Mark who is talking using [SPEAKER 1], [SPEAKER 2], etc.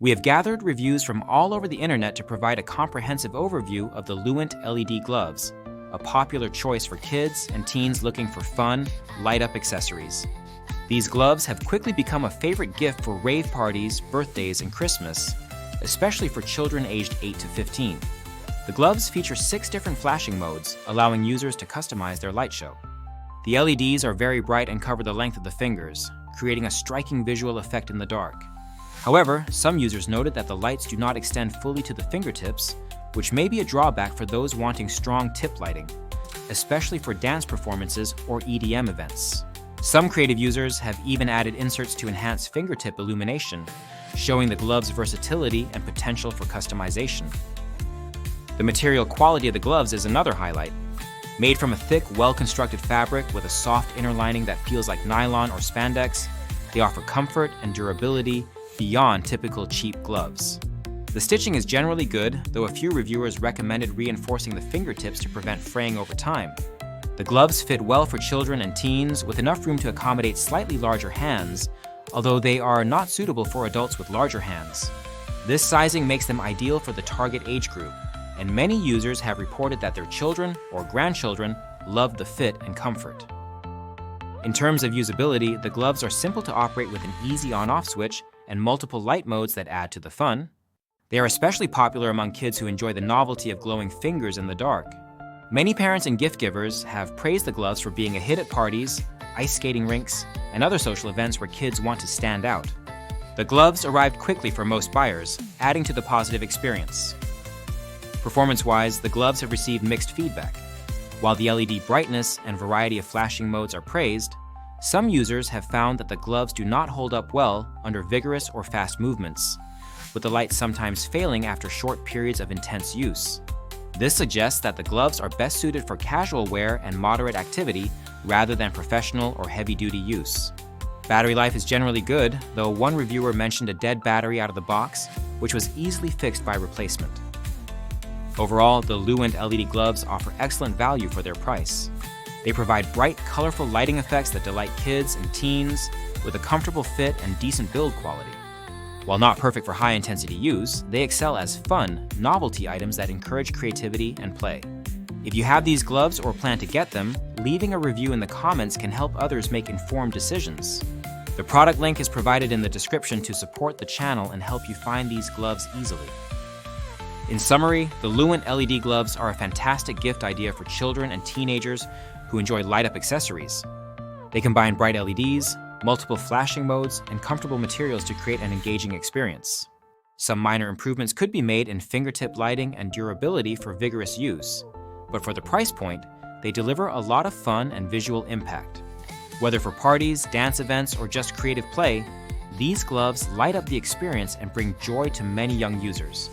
[SPEAKER 1] We have gathered reviews from all over the internet to provide a comprehensive overview of the Luwint LED Gloves, a popular choice for kids and teens looking for fun, light-up accessories. These gloves have quickly become a favorite gift for rave parties, birthdays, and Christmas, especially for children aged 8 to 15. The gloves feature 6 different flashing modes, allowing users to customize their light show. The LEDs are very bright and cover the length of the fingers, creating a striking visual effect in the dark. However, some users noted that the lights do not extend fully to the fingertips, which may be a drawback for those wanting strong tip lighting, especially for dance performances or EDM events. Some creative users have even added inserts to enhance fingertip illumination, showing the gloves' versatility and potential for customization. The material quality of the gloves is another highlight. Made from a thick, well-constructed fabric with a soft inner lining that feels like nylon or spandex, they offer comfort and durability beyond typical cheap gloves. The stitching is generally good, though a few reviewers recommended reinforcing the fingertips to prevent fraying over time. The gloves fit well for children and teens with enough room to accommodate slightly larger hands, although they are not suitable for adults with larger hands. This sizing makes them ideal for the target age group, and many users have reported that their children or grandchildren love the fit and comfort. In terms of usability, the gloves are simple to operate with an easy on-off switch and multiple light modes that add to the fun. They are especially popular among kids who enjoy the novelty of glowing fingers in the dark. Many parents and gift givers have praised the gloves for being a hit at parties, ice skating rinks, and other social events where kids want to stand out. The gloves arrived quickly for most buyers, adding to the positive experience. Performance-wise, the gloves have received mixed feedback. While the LED brightness and variety of flashing modes are praised, some users have found that the gloves do not hold up well under vigorous or fast movements, with the light sometimes failing after short periods of intense use. This suggests that the gloves are best suited for casual wear and moderate activity rather than professional or heavy-duty use. Battery life is generally good, though one reviewer mentioned a dead battery out of the box, which was easily fixed by replacement. Overall, the Luwint LED gloves offer excellent value for their price. They provide bright, colorful lighting effects that delight kids and teens with a comfortable fit and decent build quality. While not perfect for high-intensity use, they excel as fun, novelty items that encourage creativity and play. If you have these gloves or plan to get them, leaving a review in the comments can help others make informed decisions. The product link is provided in the description to support the channel and help you find these gloves easily. In summary, the Luwint LED gloves are a fantastic gift idea for children and teenagers who enjoy light-up accessories. They combine bright LEDs, multiple flashing modes, and comfortable materials to create an engaging experience. Some minor improvements could be made in fingertip lighting and durability for vigorous use, but for the price point, they deliver a lot of fun and visual impact. Whether for parties, dance events, or just creative play, these gloves light up the experience and bring joy to many young users.